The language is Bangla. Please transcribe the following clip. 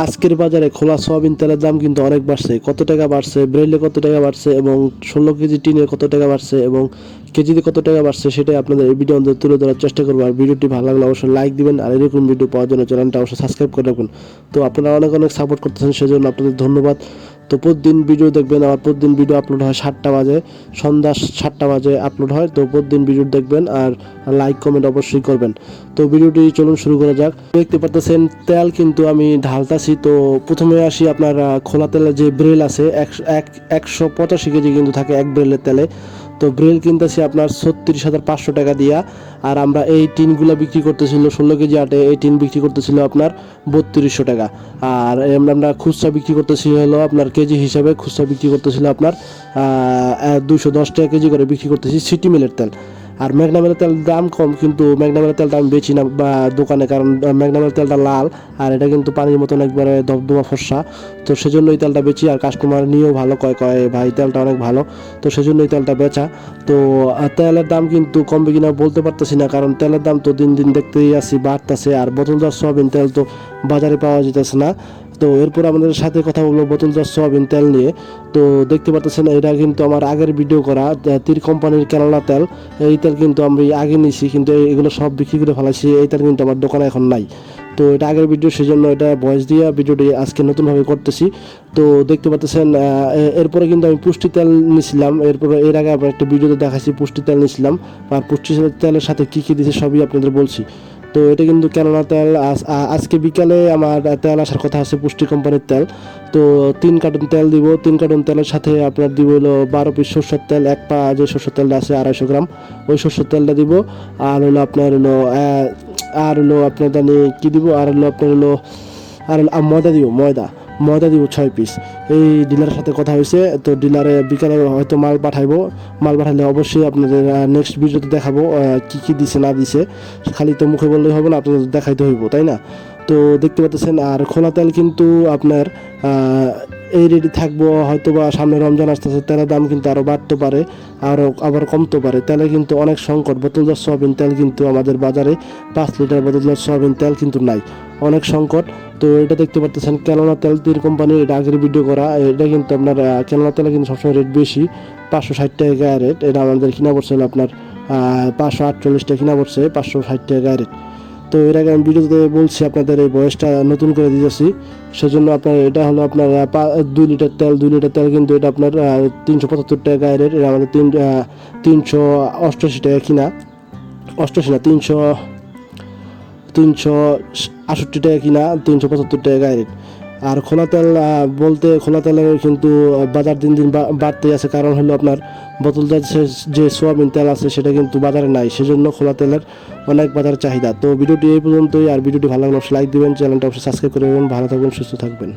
আজকের বাজারে খোলা সয়াবিন তেলের দাম কিন্তু অনেক বাড়ছে। কত টাকা বাড়ছে, ব্রেলে কত টাকা বাড়ছে এবং 16 কেজি টিনে কত টাকা বাড়ছে এবং কেজিতে কত টাকা বাড়ছে সেটাই আপনাদের এই ভিডিও মধ্যে তুলে ধরার চেষ্টা করবো। আর ভিডিওটি ভালো লাগলে অবশ্যই লাইক দিবেন, আর এরকম ভিডিও পাওয়ার জন্য চ্যানেলটা অবশ্যই সাবস্ক্রাইব করে রাখবেন। তো আপনারা অনেক অনেক সাপোর্ট করতেছেন, সেজন্য আপনাদের ধন্যবাদ। তো প্রতিদিন ভিডিও দেখবেন, আমার প্রতিদিন ভিডিও আপলোড হয় 7টা বাজে, সন্ধ্যা 7টা বাজে আপলোড হয়। তো প্রতিদিন ভিডিও দেখবেন আর লাইক কমেন্ট অবশ্যই করবেন। তো ভিডিওটি চলুন শুরু করা যাক। দেখতে পাচ্ছেন তেল কিন্তু আমি ঢালতাছি। তো প্রথমে আসি আপনার খোলা তেলের যে ব্রেল আছে 185 কেজি কিন্তু থাকে এক ব্রেলের তেলে। তো ব্রেল কিনতেছি আপনার 36,500 টাকা দিয়া। আর আমরা এই টিনগুলো বিক্রি করতেছিল 16 কেজি আটে, এই টিন বিক্রি করতেছিল আপনার 3200 টাকা। আর আমরা খুচরা বিক্রি করতেছি হলো আপনার কেজি হিসাবে, খুচরা বিক্রি করতেছিল আপনার 210 টাকা কেজি করে বিক্রি করতেছি সিটি মিলের তেল। আর ম্যাগনামের তেল দাম কম, কিন্তু ম্যাগনামের তেলটা আমি বেচি না বা দোকানে, কারণ ম্যাগনামের তেলটা লাল আর এটা কিন্তু পানির মতন একবারে দবদবা ফর্সা। তো সেজন্য এই তেলটা বেচি, আর কাস্টমার নিয়েও ভালো কয় ভাই তেলটা অনেক ভালো। তো সেজন্য এই তেলটা বেচা। তো তেলের দাম কিন্তু কমবে কিনা বলতে পারতেছি না, কারণ তেলের দাম তো দিন দিন দেখতেই আসি বাড়তেছে। আর বোতলজাত সয়াবিন তেল তো বাজারে পাওয়া যেতেছে না। তো এরপর আমাদের সাথে কথা বলবো বোতলজাত সয়াবিন তেল নিয়ে। তো দেখতে পাচ্ছেন এটা কিন্তু আমার আগের ভিডিও করা তীর কোম্পানির কেরালা তেল। এই তেল কিন্তু আমি আগে নিয়েছি, কিন্তু এগুলো সব বিক্রি করে ফেলাইছি। এই তেল কিন্তু আমার দোকানে এখন নাই। তো এটা আগের ভিডিও, সেজন্য এটা ভয়েস দিয়ে ভিডিওটি আজকে নতুনভাবে করতেছি। তো দেখতে পাচ্ছেন এরপরে কিন্তু আমি পুষ্টি তেল নিয়েছিলাম। এরপরে এর আগে আবার একটা ভিডিওতে দেখাচ্ছি পুষ্টি তেল নিয়েছিলাম, আর পুষ্টি তেলের সাথে কী কী দিয়েছে সবই আপনাদের বলছি। তো এটা কিন্তু কেননা তেল আজকে বিকালে আমার তেল আসার কথা আছে, পুষ্টি কোম্পানির তেল। তো 3 কার্টন তেল দিব। 3 কার্টন তেলের সাথে আপনার দিব হলো 12 পিস সরষের তেল, এক পা যে সরষের তেলটা আছে 250 গ্রাম, ওই সরষের তেলটা দিব। আর হলো আপনার হলো আপনার জানি কী দিব, আর হলো আপনার হলো ময়দা দিব, ময়দা দিব 6 পিস। এই ডিলারের সাথে কথা হয়েছে। তো ডিলারে বিকালে হয়তো মাল পাঠালে অবশ্যই আপনাদের নেক্সট ভিডিওতে দেখাবো কী কী দিছে না দিছে। খালি তো মুখে বললেই হবে না, আপনাদের দেখাইতে হইব, তাই না? তো দেখতে পাচ্ছেন। আর খোলা তেল কিন্তু আপনার এই রেডি থাকবো, হয়তো বা সামনে রমজান আসতেছে, তেলের দাম কিন্তু আরও বাড়তে পারে, আবার কমতে পারে। তেলে কিন্তু অনেক সংকট। বোতলজাত সয়াবিন তেল কিন্তু আমাদের বাজারে 5 লিটার বোতলজাত সয়াবিন তেল কিন্তু নাই, অনেক সংকট। তো এটা দেখতে পাচ্ছেন কেননা তেল তীর কোম্পানি, এটা আগের ভিডিও করা। এটা কিন্তু আপনার কেননা তেলে কিন্তু সবসময় রেট বেশি, 560 টাকা গায়ে রেট। এটা আমাদের কিনা পড়ছে আপনার 548 টাকা কিনা পড়ছে, 560 টাকা গায়ে রেট। তো এর আগে আমি ভিডিওতে বলছি, আপনাদের এই বয়সটা নতুন করে দিয়েছি, সেজন্য আপনার এটা হলো আপনার 2 লিটার তেল কিন্তু এটা আপনার 375 টাকা গায়ে রেট। এটা আমাদের 388 টাকা কিনা, 88 না 368 টাকা কিনা, 375 টাকা গায়ে রেট। আর খোলা তেল বলতে খোলা তেলের কিন্তু বাজার দিন দিন বাড়তেই আছে, কারণ হলো আপনার বোতলজাত যে সোয়াবিন তেল আছে সেটা কিন্তু বাজারে নাই, সেজন্য খোলা তেলের অনেক বাজার চাহিদা। তো ভিডিওটি এই পর্যন্তই। আর ভিডিওটি ভালো লাগলে অবশ্যই লাইক দিবেন, চ্যানেলটা অবশ্যই সাবস্ক্রাইব করে দেবেন। ভালো থাকবেন, সুস্থ থাকবেন।